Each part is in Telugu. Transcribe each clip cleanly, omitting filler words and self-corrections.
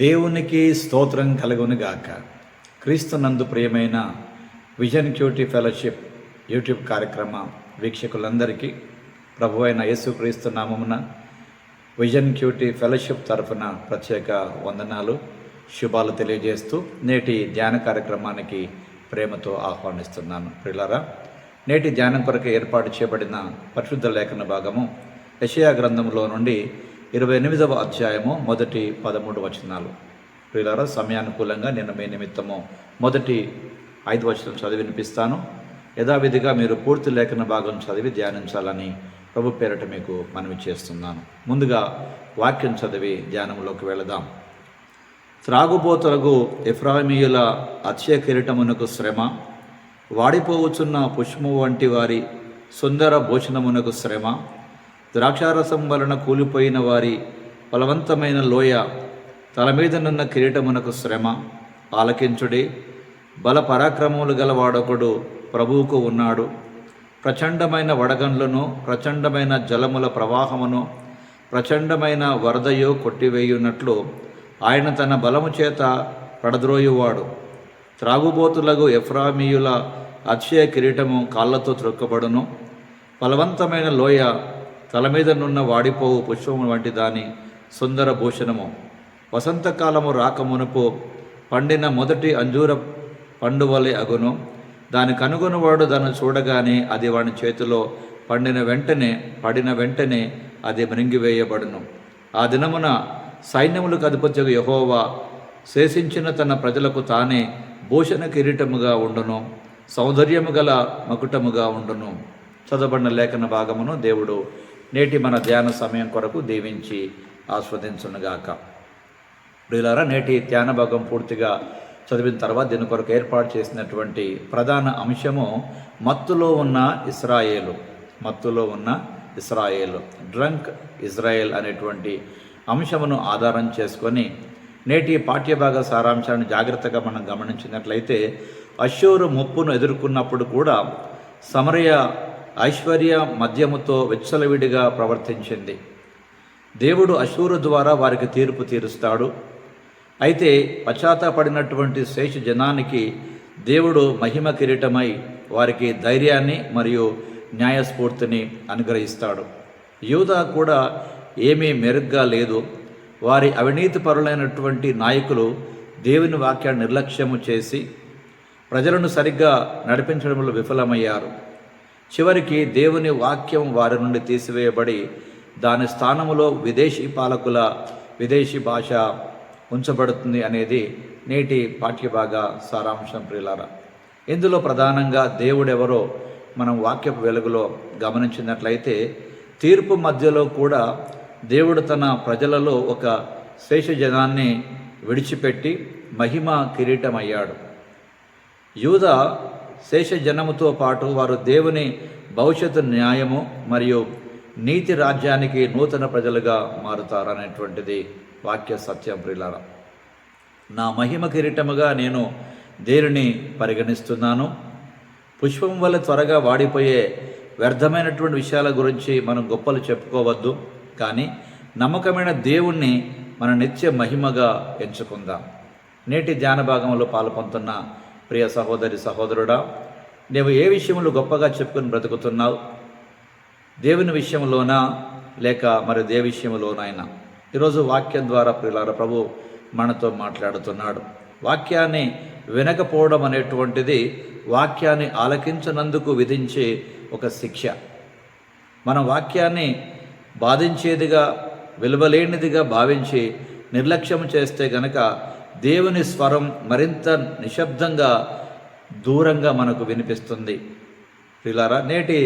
దేవునికి స్తోత్రం కలుగునుగాక. క్రీస్తునందు ప్రియమైన విజన్ క్యూటీ ఫెలోషిప్ యూట్యూబ్ కార్యక్రమ వీక్షకులందరికీ ప్రభువైన యేసుక్రీస్తు నామమున విజన్ క్యూటీ ఫెలోషిప్ తరఫున ప్రత్యేక వందనాలు, శుభాలు తెలియజేస్తూ నేటి ధ్యాన కార్యక్రమానికి ప్రేమతో ఆహ్వానిస్తున్నాను. ప్రియులారా, నేటి ధ్యానం కొరకు ఏర్పాటు చేయబడిన పరిశుద్ధ లేఖన భాగము యెషయా గ్రంథంలో నుండి 28వ అధ్యాయము మొదటి 13 వచనాలు. ప్రియులారా, సమయానుకూలంగా నేను మీ నిమిత్తము మొదటి 5 వచనం చదివి వినిపిస్తాను. యథావిధిగా మీరు పూర్తి లేఖన భాగం చదివి ధ్యానించాలని ప్రభు పేరట మీకు మనవి చేస్తున్నాను. ముందుగా వాక్యం చదివి ధ్యానంలోకి వెళదాం. త్రాగుబోతులకు ఎఫ్రాయిమీయుల అత్య కిరీటమునకు శ్రమ, వాడిపోవచ్చున్న పుష్పము వంటి వారి సుందర భూషణమునకు శ్రమ, ద్రాక్షారసం వలన కూలిపోయిన వారి బలవంతమైన లోయ తల మీదనున్న కిరీటమునకు శ్రమ. ఆలకించుడి, బల పరాక్రమములు గల వాడొకడు ప్రభువుకు ఉన్నాడు. ప్రచండమైన వడగండ్లను, ప్రచండమైన జలముల ప్రవాహమును, ప్రచండమైన వరదయో కొట్టివేయున్నట్లు ఆయన తన బలము చేత పడద్రోయువాడు. త్రాగుబోతులకు ఎఫ్రామీయుల అక్షయ కిరీటము కాళ్ళతో త్రొక్కబడును. బలవంతమైన లోయ తల మీద నున్న వాడిపోవు పుష్పము వంటి దాని సుందర భూషణము. వసంతకాలము రాకమునుపు పండిన మొదటి అంజూర పండు వలె అగును. దాని కనుగొనువాడు దాన్ని చూడగానే అది వాని చేతిలో పడిన వెంటనే అది మృంగివేయబడును. ఆ దినమున సైన్యములకు అధిపత్యకు యెహోవా శేషించిన తన ప్రజలకు తానే భూషణ కిరీటముగా ఉండును, సౌందర్యము గల మకుటముగా ఉండును. చదవబడిన లేఖన భాగమును దేవుడు నేటి మన ధ్యాన సమయం కొరకు దీవించి ఆస్వాదించునుగాక. ప్రియులారా, నేటి ధ్యాన భాగం పూర్తిగా చదివిన తర్వాత దీని కొరకు ఏర్పాటు చేసినటువంటి ప్రధాన అంశము మత్తులో ఉన్న ఇస్రాయేలు, డ్రంక్ ఇజ్రాయేల్ అనేటువంటి అంశమును ఆధారం చేసుకొని నేటి పాఠ్యభాగ సారాంశాన్ని జాగ్రత్తగా మనం గమనించినట్లయితే, అష్షూరు ముప్పును ఎదుర్కొన్నప్పుడు కూడా సమరయ ఐశ్వర్య మద్యముతో విచ్చలవిడిగా ప్రవర్తించింది. దేవుడు అష్షూరు ద్వారా వారికి తీర్పు తీరుస్తాడు. అయితే పశ్చాత్తాపడినటువంటి శేష జనానికి దేవుడు మహిమ కిరీటమై వారికి ధైర్యాన్ని మరియు న్యాయస్ఫూర్తిని అనుగ్రహిస్తాడు. యూదా కూడా ఏమీ మెరుగ్గా లేదు. వారి అవినీతి పరులైనటువంటి నాయకులు దేవుని వాక్యాన్ని నిర్లక్ష్యము చేసి ప్రజలను సరిగ్గా నడిపించడంలో విఫలమయ్యారు. చివరికి దేవుని వాక్యం వారి నుండి తీసివేయబడి దాని స్థానములో విదేశీ పాలకుల విదేశీ భాష ఉంచబడుతుంది అనేది నేటి పాఠ్యభాగ సారాంశం. ప్రియులారా, ఇందులో ప్రధానంగా దేవుడెవరో మనం వాక్యపు వెలుగులో గమనించినట్లయితే, తీర్పు మధ్యలో కూడా దేవుడు తన ప్రజలలో ఒక శేష జనాన్ని విడిచిపెట్టి మహిమ కిరీటమయ్యాడు. యూదా శేష జనముతో పాటు వారు దేవుని భవిష్యత్తు న్యాయము మరియు నీతి రాజ్యానికి నూతన ప్రజలుగా మారుతారనేటువంటిది వాక్య సత్యం. ప్రియులారా, నా మహిమ కిరీటముగా నేను దేనిని పరిగణిస్తున్నాను? పుష్పం వల్ల త్వరగా వాడిపోయే వ్యర్థమైనటువంటి విషయాల గురించి మనం గొప్పలు చెప్పుకోవద్దు, కానీ నమ్మకమైన దేవుణ్ణి మన నిత్య మహిమగా ఎంచుకుందాం. నేటి ధ్యాన భాగంలో పాల్పొందుతున్న ప్రియ సహోదరి సహోదరుడా, నీవు ఏ విషయంలో గొప్పగా చెప్పుకొని బ్రతుకుతున్నావు? దేవుని విషయంలోనా లేక మరి ఏ విషయంలోనైనా? ఈరోజు వాక్యం ద్వారా ప్రియులారా ప్రభు మనతో మాట్లాడుతున్నాడు. వాక్యాన్ని వినకపోవడం అనేటువంటిది వాక్యాన్ని ఆలకించనందుకు విధించే ఒక శిక్ష. మన వాక్యాన్ని బాధించేదిగా, విలువలేనిదిగా భావించి నిర్లక్ష్యం చేస్తే గనక దేవుని స్వరం మరింత నిశ్శబ్దంగా దూరంగా మనకు వినిపిస్తుంది. ప్రియులారా, నేటి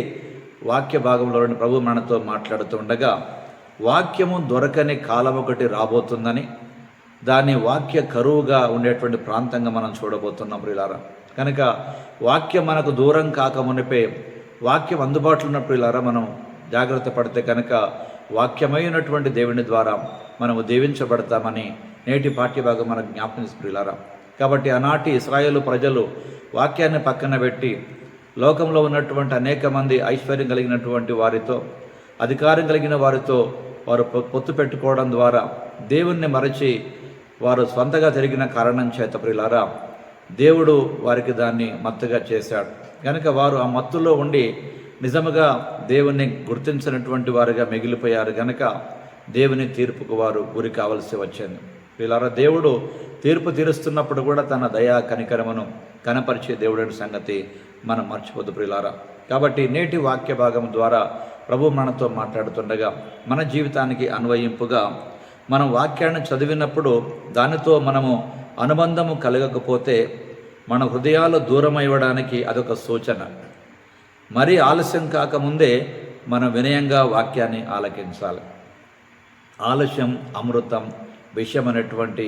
వాక్య భాగంలోని ప్రభు మనతో మాట్లాడుతుండగా వాక్యము దొరకని కాలం ఒకటి రాబోతుందని, దాన్ని వాక్య కరువుగా ఉండేటువంటి ప్రాంతంగా మనం చూడబోతున్నాం. ప్రియులారా, కనుక వాక్యం మనకు దూరం కాకమునిపే వాక్యం అందుబాటులో ఉన్న ప్రియులారా మనం జాగ్రత్త పడితే కనుక వాక్యమైనటువంటి దేవుని ద్వారా మనము దీవించబడతామని నేటి పాఠ్యభాగం మనకు జ్ఞాపకం ప్రియులారా. కాబట్టి ఆనాటి ఇశ్రాయేలు ప్రజలు వాక్యాన్ని పక్కన పెట్టి లోకంలో ఉన్నటువంటి అనేక మంది ఐశ్వర్యం కలిగినటువంటి వారితో, అధికారం కలిగిన వారితో వారు పొత్తు పెట్టుకోవడం ద్వారా దేవుణ్ణి మరచి వారు స్వంతగా జరిగిన కారణం చేత ప్రియులారా దేవుడు వారికి దాన్ని మత్తుగా చేశాడు. కనుక వారు ఆ మత్తులో ఉండి నిజముగా దేవుణ్ణి గుర్తించినటువంటి వారుగా మిగిలిపోయారు. కనుక దేవుని తీర్పుకు వారు గురి కావలసి వచ్చింది. ప్రియులారా దేవుడు తీర్పు తీరుస్తున్నప్పుడు కూడా తన దయా కనికరమును కనపరిచే దేవుడి సంగతి మనం మర్చిపోదు ప్రియులారా. కాబట్టి నేటి వాక్య భాగం ద్వారా ప్రభు మనతో మాట్లాడుతుండగా మన జీవితానికి అన్వయింపుగా మనం వాక్యాన్ని చదివినప్పుడు దానితో మనము అనుబంధము కలగకపోతే మన హృదయాలు దూరం అవ్వడానికి అదొక సూచన. మరీ ఆలస్యం కాకముందే మనం వినయంగా వాక్యాన్ని ఆలకించాలి. ఆలస్యం అమృతం విషయం అనేటువంటి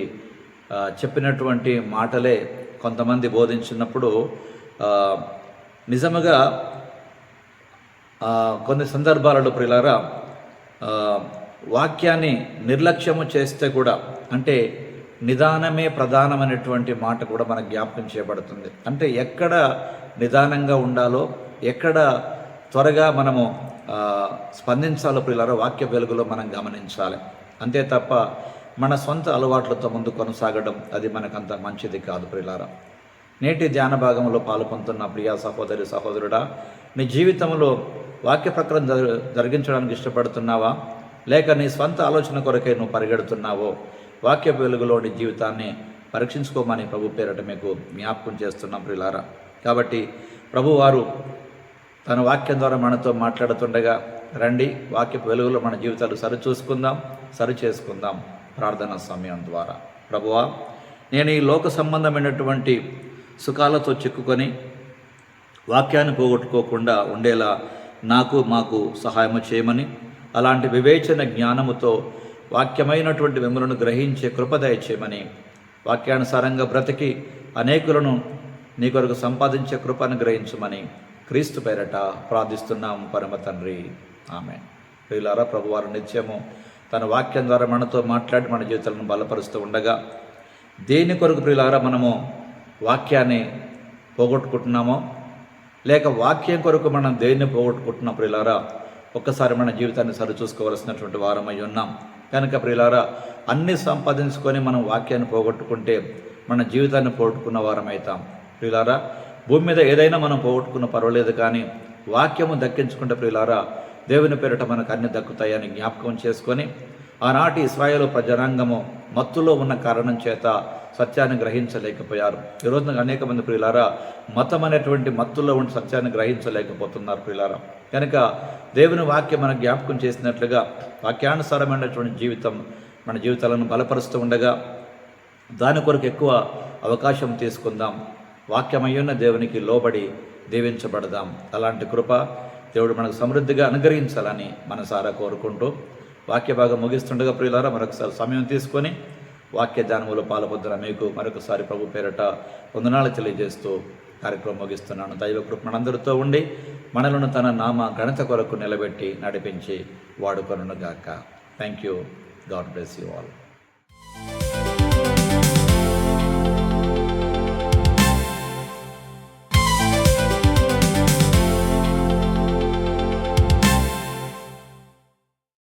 చెప్పినటువంటి మాటలే కొంతమంది బోధించినప్పుడు నిజముగా కొన్ని సందర్భాలలో ప్రియులారా వాక్యాన్ని నిర్లక్ష్యము చేస్తే కూడా, అంటే నిదానమే ప్రధానమైనటువంటి మాట కూడా మనకు జ్ఞాపకం చేయబడుతుంది. అంటే ఎక్కడ నిదానంగా ఉండాలో, ఎక్కడ త్వరగా మనము స్పందించాలో ప్రియులారా వాక్య వెలుగులో మనం గమనించాలి. అంతే తప్ప మన సొంత అలవాట్లతో ముందు కొనసాగడం అది మనకంత మంచిది కాదు ప్రియులారా. నేటి ధ్యాన భాగంలో పాల్గొంటున్న ప్రియా సహోదరి సహోదరుడా, నీ జీవితంలో వాక్య ప్రకారం జరిగించడానికి ఇష్టపడుతున్నావా, లేక నీ స్వంత ఆలోచన కొరకై నువ్వు పరిగెడుతున్నావో? వాక్య వెలుగులో నీ జీవితాన్ని పరీక్షించుకోమని ప్రభు పేరట మీకు జ్ఞాపకం చేస్తున్నాం ప్రియులారా. కాబట్టి ప్రభువారు తన వాక్యం ద్వారా మనతో మాట్లాడుతుండగా రండి వాక్య వెలుగులో మన జీవితాలు సరిచూసుకుందాం, సరిచేసుకుందాం ప్రార్థన సమయం ద్వారా. ప్రభువా, నేను ఈ లోక సంబంధమైనటువంటి సుఖాలతో చిక్కుకొని వాక్యాన్ని పోగొట్టుకోకుండా ఉండేలా మాకు సహాయము చేయమని, అలాంటి వివేచన జ్ఞానముతో వాక్యమైనటువంటి మిమ్మలను గ్రహించే కృప దయచేయమని, వాక్యానుసారంగా బ్రతికి అనేకులను నీ కొరకు సంపాదించే కృపను గ్రహించమని క్రీస్తు పేరట ప్రార్థిస్తున్నాము పరమ తండ్రి, ఆమేన్. ప్రియులారా, ప్రభువారు నిత్యము తన వాక్యం ద్వారా మనతో మాట్లాడి మన జీవితాలను బలపరుస్తూ ఉండగా దేని కొరకు ప్రియులారా మనము వాక్యాన్ని పోగొట్టుకుంటున్నామో, లేక వాక్యం కొరకు మనం దేన్ని పోగొట్టుకుంటున్నాం ప్రియులారా, ఒక్కసారి మన జీవితాన్ని సరిచూసుకోవలసినటువంటి వారమై ఉన్నాం. కనుక ప్రియులారా, అన్నీ సంపాదించుకొని మనం వాక్యాన్ని పోగొట్టుకుంటే మన జీవితాన్ని పోగొట్టుకున్న వారమవుతాం. ప్రియులారా, భూమి మీద ఏదైనా మనం పోగొట్టుకున్న పర్వాలేదు, కానీ వాక్యము దక్కించుకుంటే ప్రియులారా దేవుని పేరిట మనకు అన్ని దక్కుతాయని జ్ఞాపకం చేసుకొని, ఆనాటి ఇశ్రాయేలు ప్రజనాంగము మత్తులో ఉన్న కారణం చేత సత్యాన్ని గ్రహించలేకపోయారు. ఈరోజు అనేక మంది ప్రియులారా మతం అనేటువంటి మత్తులో ఉండి సత్యాన్ని గ్రహించలేకపోతున్నారు ప్రియులారా. కనుక దేవుని వాక్యం మన జ్ఞాపకం చేసినట్లుగా వాక్యానుసారమైనటువంటి జీవితం మన జీవితాలను బలపరుస్తూ ఉండగా దాని కొరకు ఎక్కువ అవకాశం తీసుకుందాం. వాక్యమయ్యున్న దేవునికి లోబడి దీవించబడదాం. అలాంటి కృప దేవుడు మనకు సమృద్ధిగా అనుగ్రహించాలని మనసారా కోరుకుంటూ వాక్య భాగం ముగిస్తుండగా ప్రియులారా మరొకసారి సమయం తీసుకొని వాక్య ధ్యానములో పాల్పొందిన మీకు మరొకసారి ప్రభు పేరట వందనాలు తెలియజేస్తూ కార్యక్రమం ముగిస్తున్నాను. దైవ కృప మనందరితో ఉండి మనలను తన నామ ఘనత కొరకు నిలబెట్టి నడిపించి వాడుకొనుగాక. Thank you. God bless you all.